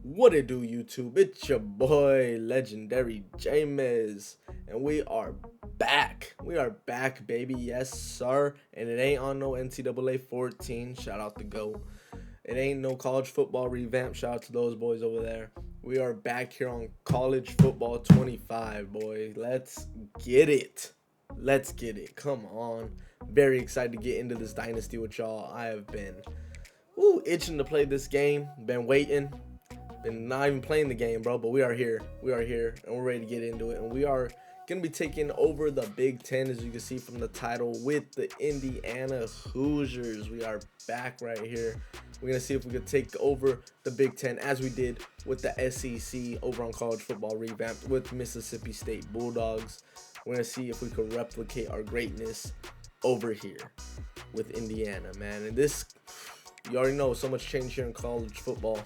What it do, YouTube? It's your boy, Legendary James, and we are back. We are back, baby. Yes, sir. And it ain't on no NCAA 14. Shout out to Go. It ain't no college football revamp. Shout out to those boys over there. We are back here on college football 25, boy. Let's get it. Let's get it. Come on. Very excited to get into this dynasty with y'all. I have been itching to play this game. Been waiting. Been not even playing the game, bro. But we are here. We are here, and we're ready to get into it. And we are gonna be taking over the Big Ten, as you can see from the title, with the Indiana Hoosiers. We are back right here. We're gonna see if we could take over the Big Ten as we did with the SEC over on college football revamped with Mississippi State Bulldogs. We're gonna see if we could replicate our greatness over here with Indiana, man. And this, you already know, so much change here in college football.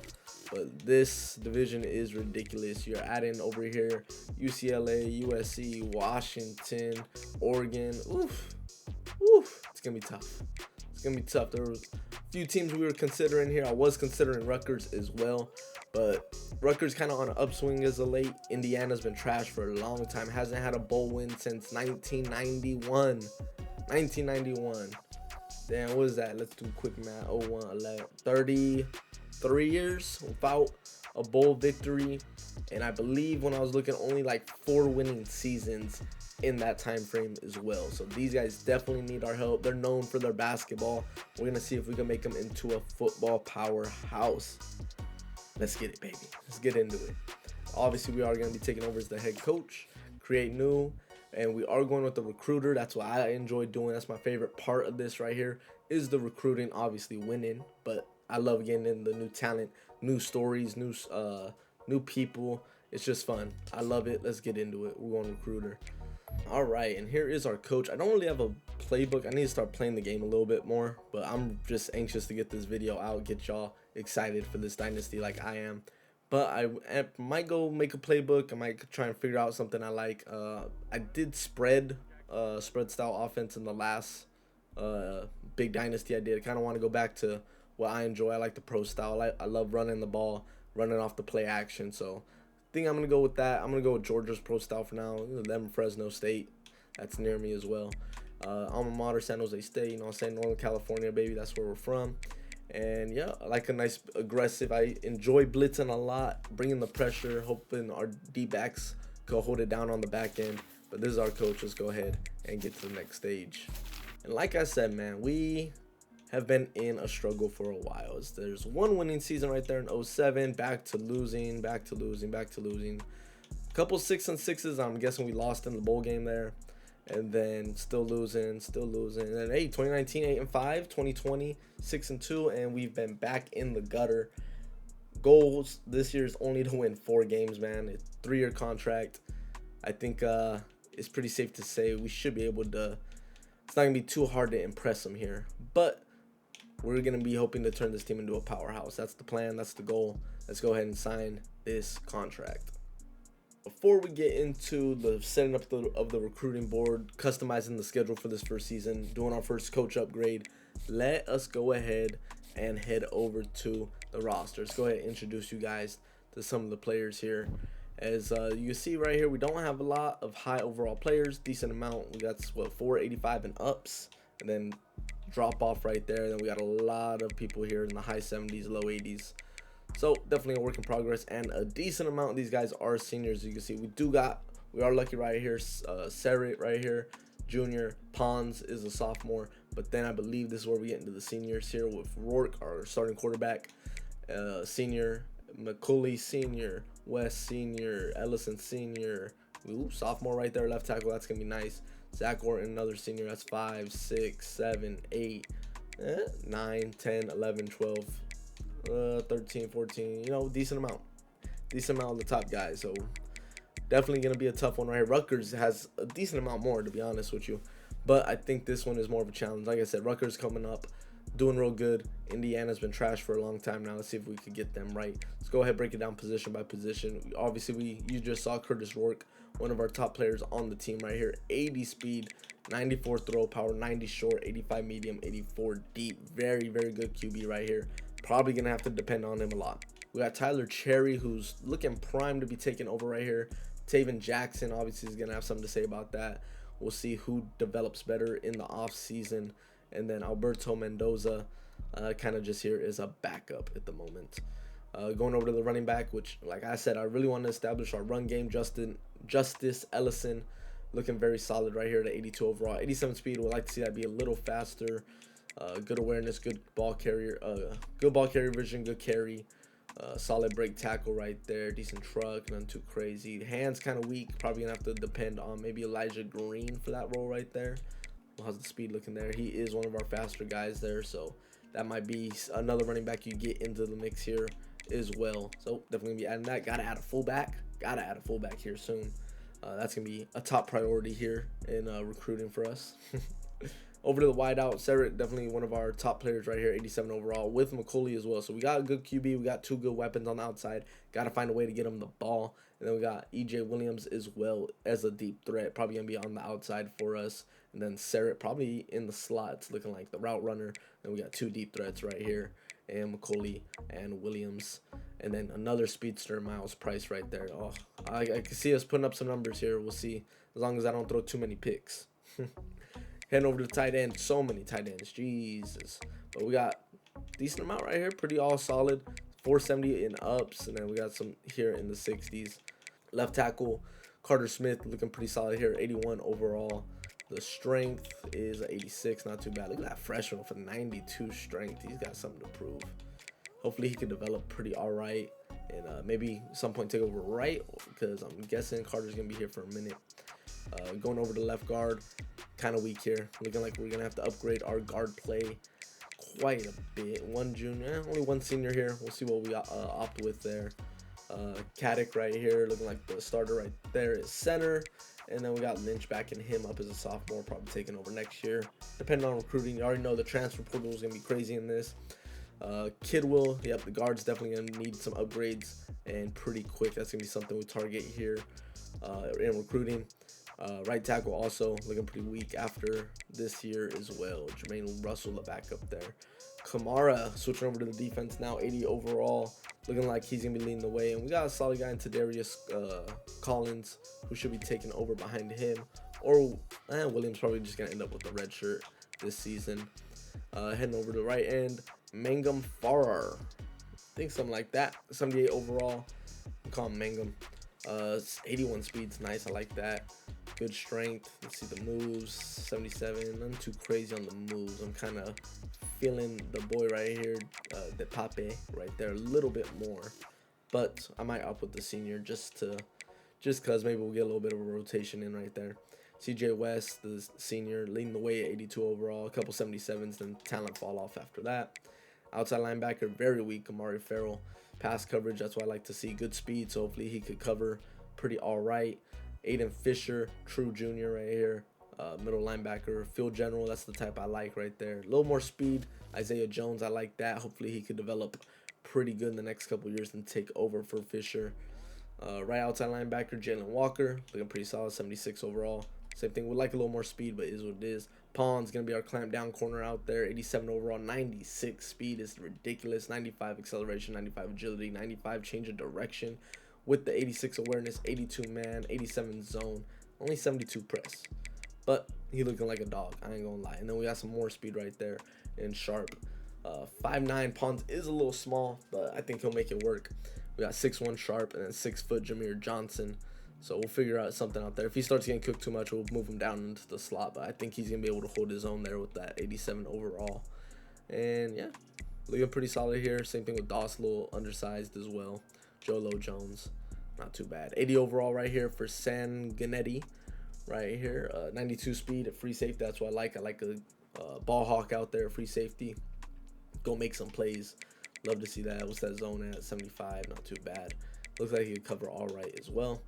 But this division is ridiculous. You're adding over here UCLA, USC, Washington, Oregon. Oof. It's going to be tough. It's going to be tough. There was a few teams we were considering here. I was considering Rutgers as well. But Rutgers kind of on an upswing as of late. Indiana's been trashed for a long time. Hasn't had a bowl win since 1991. 1991. Damn, what is that? Let's do quick math. 01, 11, 33 years without a bowl victory, and I believe when I was looking, only like 4 winning seasons in that time frame as well. So these guys definitely need our help. They're known for their basketball. We're gonna see if we can make them into a football powerhouse. Let's get it, baby. Let's get into it. Obviously, we are gonna be taking over as the head coach, create new, and we are going with the recruiter. That's what I enjoy doing. That's my favorite part of this right here, is the recruiting. Obviously winning, but I love getting in the new talent, new stories, new people. It's just fun. I love it. Let's get into it. We're going recruiter. All right, and here is our coach. I don't really have a playbook. I need to start playing the game a little bit more, but I'm just anxious to get this video out, get y'all excited for this dynasty like I am. But I might go make a playbook. I might try and figure out something I like. I did spread style offense in the last big dynasty I did. I kind of want to go back to what I enjoy. I like the pro style. I love running the ball, running off the play action. So I think I'm going to go with that. I'm going to go with Georgia's pro style for now. Them, Fresno State. That's near me as well. Alma mater, San Jose State. You know what I'm saying? Northern California, baby. That's where we're from. And yeah, I like a nice aggressive. I enjoy blitzing a lot, bringing the pressure, hoping our D-backs can hold it down on the back end. But this is our coach. Let's go ahead and get to the next stage. And like I said, man, we have been in a struggle for a while. There's one winning season right there in 07, back to losing. A couple 6-6s. I'm guessing we lost in the bowl game there. And then still losing. And then, hey, 2019, 8-5, 2020, 6-2, and we've been back in the gutter. Goals this year is only to win 4 games, man. It's a 3-year contract. I think it's pretty safe to say we should be able to. It's not going to be too hard to impress them here. But we're going to be hoping to turn this team into a powerhouse. That's the plan. That's the goal. Let's go ahead and sign this contract. Before we get into the setting up of the recruiting board, customizing the schedule for this first season, doing our first coach upgrade, let us go ahead and head over to the roster. Let's go ahead and introduce you guys to some of the players here. As you see right here, we don't have a lot of high overall players, decent amount. We got 485 and ups, and then drop off right there. Then we got a lot of people here in the high 70s, low 80s. So definitely a work in progress, and a decent amount of these guys are seniors. You can see we are lucky right here. Serret right here, junior. Pons is a sophomore, but then I believe this is where we get into the seniors here with Rourke, our starting quarterback, senior, McCulley senior, West senior, Ellison senior. Ooh, sophomore right there, left tackle. That's gonna be nice. Zach Orton, another senior. That's 5, 6, 7, 8, 9, 10, 11, 12. 13, 14, you know, decent amount of the top guys. So definitely going to be a tough one right here. Rutgers has a decent amount more, to be honest with you, but I think this one is more of a challenge. Like I said, Rutgers coming up, doing real good. Indiana's been trash for a long time now. Let's see if we could get them right. Let's go ahead and break it down position by position. Obviously, you just saw Curtis Rourke, one of our top players on the team right here. 80 speed, 94 throw power, 90 short, 85 medium, 84 deep. Very, very good QB right here. Probably going to have to depend on him a lot. We got Tyler Cherry, who's looking primed to be taken over right here. Taven Jackson, obviously, is going to have something to say about that. We'll see who develops better in the offseason. And then Alberto Mendoza, kind of just here is a backup at the moment. Going over to the running back, which, like I said, I really want to establish our run game. Justice Ellison, looking very solid right here at 82 overall. 87 speed, would like to see that be a little faster. Good awareness, good ball carrier vision, good carry. Solid break tackle right there. Decent truck, none too crazy. Hands kind of weak. Probably going to have to depend on maybe Elijah Green for that role right there. How's the speed looking there? He is one of our faster guys there, so that might be another running back you get into the mix here as well. So definitely gonna be adding that. Gotta add a fullback. Gotta add a fullback here soon. That's gonna be a top priority here in recruiting for us. Over to the wideout, Serrett, definitely one of our top players right here, 87 overall, with McCauley as well. So we got a good QB. We got 2 good weapons on the outside. Got to find a way to get him the ball. And then we got E.J. Williams as well as a deep threat. Probably going to be on the outside for us. And then Serrett probably in the slots, looking like the route runner. And we got 2 deep threats right here. And McCauley and Williams. And then another speedster, Miles Price right there. Oh, I can see us putting up some numbers here. We'll see. As long as I don't throw too many picks. Heading over to the tight end. So many tight ends. Jesus. But we got decent amount right here. Pretty all solid. 470 in ups. And then we got some here in the 60s. Left tackle, Carter Smith, looking pretty solid here. 81 overall. The strength is 86. Not too bad. Look at that freshman for 92 strength. He's got something to prove. Hopefully he can develop pretty all right. And maybe some point take over right. Because I'm guessing Carter's going to be here for a minute. Going over to left guard. Kind of weak here. Looking like we're going to have to upgrade our guard play quite a bit. 1 junior, only 1 senior here. We'll see what we opt with there. Caddick right here, looking like the starter right there is center. And then we got Lynch backing him up as a sophomore, probably taking over next year. Depending on recruiting, you already know the transfer portal is going to be crazy in this. Kidwell, yep, the guard's definitely going to need some upgrades and pretty quick. That's going to be something we target here in recruiting. Right tackle also looking pretty weak after this year as well. Jermaine Russell, the backup there. Kamara switching over to the defense now, 80 overall. Looking like he's going to be leading the way. And we got a solid guy in Darius Collins, who should be taking over behind him. Or Williams probably just going to end up with the red shirt this season. Heading over to the right end, Mangum Farrar. I think something like that. 78 overall. We'll call him Mangum. 81 speed's nice. I like that. Good strength. Let's see the moves. 77. Nothing too crazy on the moves. I'm kind of feeling the boy right here, the Pape right there, a little bit more. But I might up with the senior just because maybe we'll get a little bit of a rotation in right there. CJ West, the senior, leading the way at 82 overall. A couple 77s, then talent fall off after that. Outside linebacker, very weak. Amari Farrell. Pass coverage, that's what I like to see. Good speed, so hopefully he could cover pretty all right. Aiden Fisher, true junior right here. Middle linebacker, field general, that's the type I like right there. A little more speed. Isaiah Jones, I like that. Hopefully he could develop pretty good in the next couple years and take over for Fisher. Right outside linebacker, Jalen Walker, looking pretty solid, 76 overall. Same thing, would like a little more speed, but it is what it is. Pond's going to be our clamp down corner out there, 87 overall, 96 speed is ridiculous, 95 acceleration, 95 agility, 95 change of direction with the 86 awareness, 82 man, 87 zone, only 72 press. But he looking like a dog, I ain't gonna lie. And then we got some more speed right there in Sharp. 5'9", Pons is a little small, but I think he'll make it work. We got 6'1" Sharp and then 6' Jameer Johnson. So we'll figure out something out there. If he starts getting cooked too much, we'll move him down into the slot. But I think he's going to be able to hold his own there with that 87 overall. And yeah, looking pretty solid here. Same thing with Doss, a little undersized as well. Jolo Jones, not too bad. 80 overall right here for Sanganetti right here. 92 speed at free safety. That's what I like. I like a ball hawk out there, free safety. Go make some plays. Love to see that. What's that zone at? 75, not too bad. Looks like he could cover all right as well.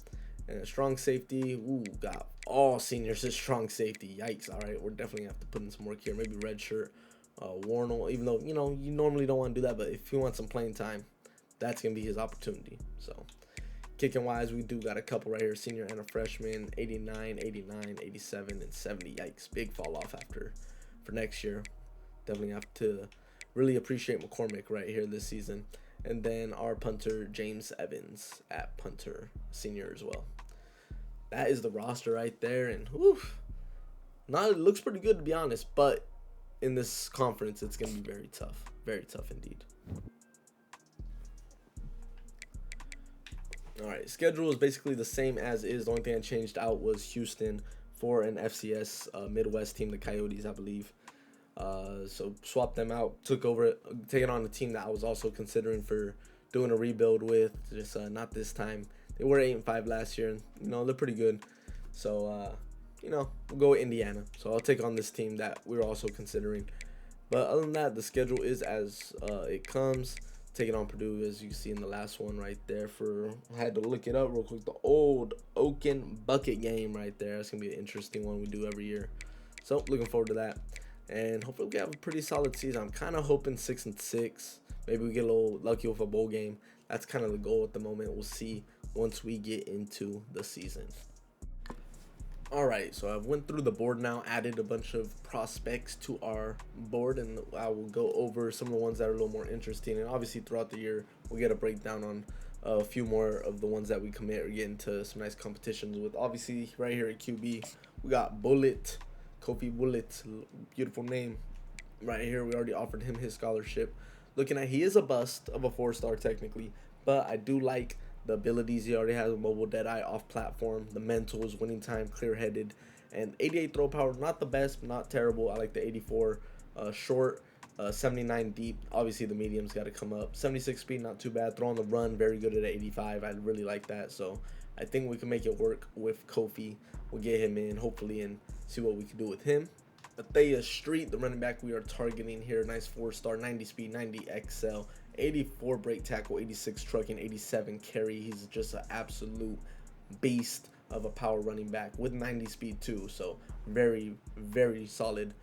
And a strong safety. Ooh, got all seniors as strong safety. Yikes. All right, we're definitely going to have to put in some work here. Maybe red shirt, Warnell, even though, you know, you normally don't want to do that. But if you want some playing time, that's going to be his opportunity. So, kicking wise, we do got a couple right here. Senior and a freshman, 89, 89, 87, and 70. Yikes. Big fall off for next year. Definitely have to really appreciate McCormick right here this season. And then our punter, James Evans, at punter, senior as well. That is the roster right there. And whew, it looks pretty good, to be honest. But in this conference, it's going to be very tough. Very tough indeed. All right, schedule is basically the same as is. The only thing I changed out was Houston for an FCS Midwest team, the Coyotes, I believe. So swapped them out, taking on a team that I was also considering for doing a rebuild with. Just not this time. They were 8-5 last year, and they're pretty good. So we'll go with Indiana. So I'll take on this team that we're also considering. But other than that, the schedule is as it comes. Taking on Purdue, as you see in the last one right there. I had to look it up real quick. The old Oaken bucket game right there. That's gonna be an interesting one we do every year. So looking forward to that. And hopefully we have a pretty solid season. I'm kind of hoping 6-6. Maybe we get a little lucky with a bowl game. That's kind of the goal at the moment. We'll see once we get into the season. All right, so I've went through the board now, added a bunch of prospects to our board, and I will go over some of the ones that are a little more interesting. And obviously throughout the year, we'll get a breakdown on a few more of the ones that we commit or get into some nice competitions with. Obviously, right here at QB, we got Bullet. Kofi Bullet, beautiful name. Right here, we already offered him his scholarship. Looking at, he is a bust of a 4-star technically, but I do like the abilities. He already has a mobile deadeye off platform, the mentals, winning time, clear-headed, and 88 throw power. Not the best, but not terrible. I like the 84 short, 79 deep. Obviously, the medium's got to come up. 76 speed, not too bad. Throw on the run, very good at 85. I really like that, so I think we can make it work with Kofi. We'll get him in, hopefully, and see what we can do with him. Athea Street, the running back we are targeting here. Nice 4-star, 90 speed, 90 XL, 84 break tackle, 86 trucking, 87 carry. He's just an absolute beast of a power running back with 90 speed too. So very, very solid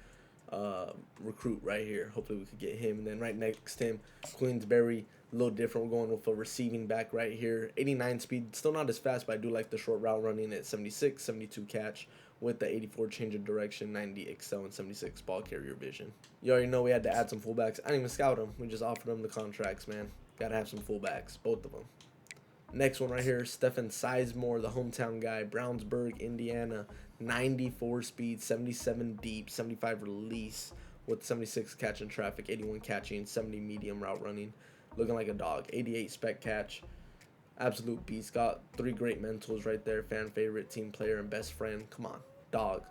recruit right here. Hopefully we could get him. And then right next to him, Queensberry, a little different. We're going with a receiving back right here. 89 speed, still not as fast, but I do like the short route running at 76, 72 catch with the 84 change of direction, 90 excel, and 76 ball carrier vision. You already know we had to add some fullbacks. I didn't even scout them. We just offered them the contracts, man. Got to have some fullbacks, both of them. Next one right here, Stephen Sizemore, the hometown guy, Brownsburg, Indiana, 94 speed, 77 deep, 75 release with 76 catching traffic, 81 catching, 70 medium route running, looking like a dog, 88 spec catch, absolute beast. Got 3 great mentals right there, fan favorite, team player, and best friend. Come on, dog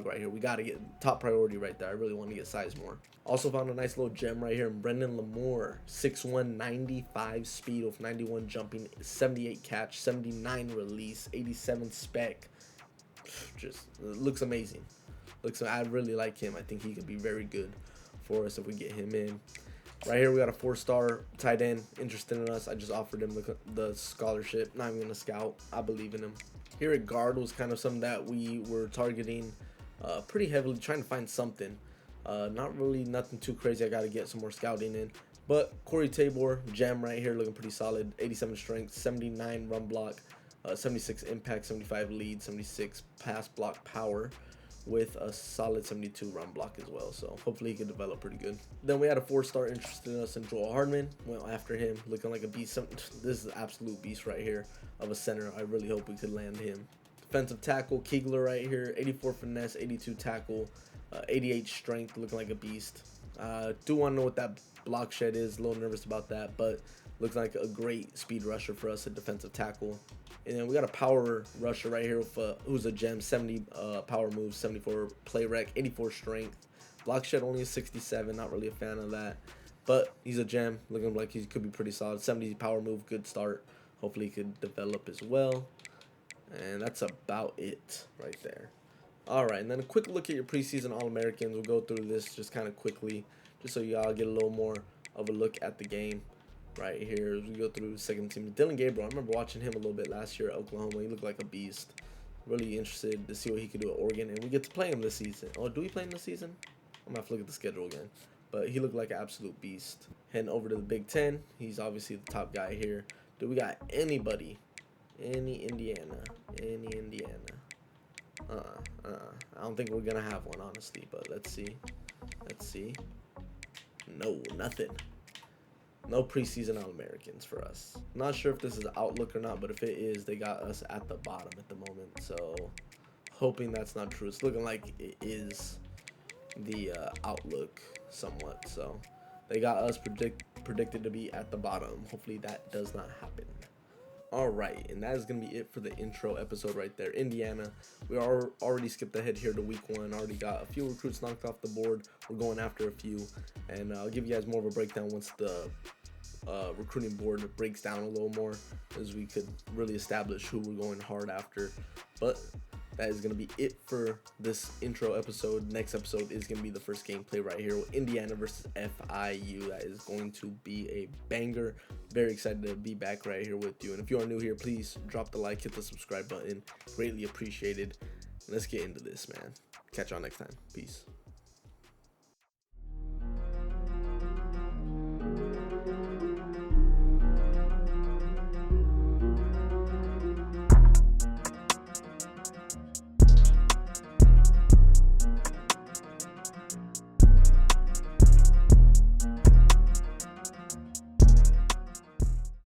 right here. We got to get top priority right there. I really want to get Sizemore. Also found a nice little gem right here in Brendan Lamore, 6'1", 95 speed with 91 jumping, 78 catch, 79 release, 87 spec. Just looks amazing. I really like him. I think he could be very good for us if we get him in. Right here we got a 4-star tight end interested in us. I just offered him the scholarship. Not even gonna scout. I believe in him. Here at guard was kind of something that we were targeting pretty heavily, trying to find something. Not really nothing too crazy. I got to get some more scouting in. But Corey Tabor, gem right here, looking pretty solid. 87 strength, 79 run block, 76 impact, 75 lead, 76 pass block power, with a solid 72 run block as well. So hopefully he can develop pretty good. Then we had a 4-star interested in us in Joel Hardman. Went after him, looking like a beast. This is an absolute beast right here of a center. I really hope we could land him. Defensive tackle, Kegler right here. 84 finesse, 82 tackle, 88 strength, looking like a beast. Do want to know what that block shed is. A little nervous about that, but looks like a great speed rusher for us at defensive tackle. And then we got a power rusher right here with who's a gem, 70 power moves, 74 play rec, 84 strength. Block shed only a 67, not really a fan of that. But he's a gem, looking like he could be pretty solid. 70 power move, good start. Hopefully he could develop as well. And that's about it right there. All right, and then a quick look at your preseason All-Americans. We'll go through this just kind of quickly, just so y'all get a little more of a look at the game. Right here, as we go through second team. Dylan Gabriel, I remember watching him a little bit last year at Oklahoma. He looked like a beast. Really interested to see what he could do at Oregon, and we get to play him this season. Oh, do we play him this season? I'm gonna have to look at the schedule again. But he looked like an absolute beast. Heading over to the Big Ten. He's obviously the top guy here. Do we got anybody? Any Indiana? I don't think we're gonna have one, honestly, but let's see. No, nothing. No preseason All-Americans for us. Not sure if this is outlook or not, but if it is, they got us at the bottom at the moment. So hoping that's not true. It's looking like it is the outlook somewhat. So they got us predicted to be at the bottom. Hopefully that does not happen. All right, and that is going to be it for the intro episode right there. Indiana, we are already skipped ahead here to week 1. Already got a few recruits knocked off the board. We're going after a few, and I'll give you guys more of a breakdown once the recruiting board breaks down a little more, as we could really establish who we're going hard after. But that is going to be it for this intro episode. Next episode is going to be the first gameplay right here with Indiana versus FIU. That is going to be a banger. Very excited to be back right here with you. And if you are new here, please drop the like, hit the subscribe button. Greatly appreciated. Let's get into this, man. Catch y'all next time. Peace.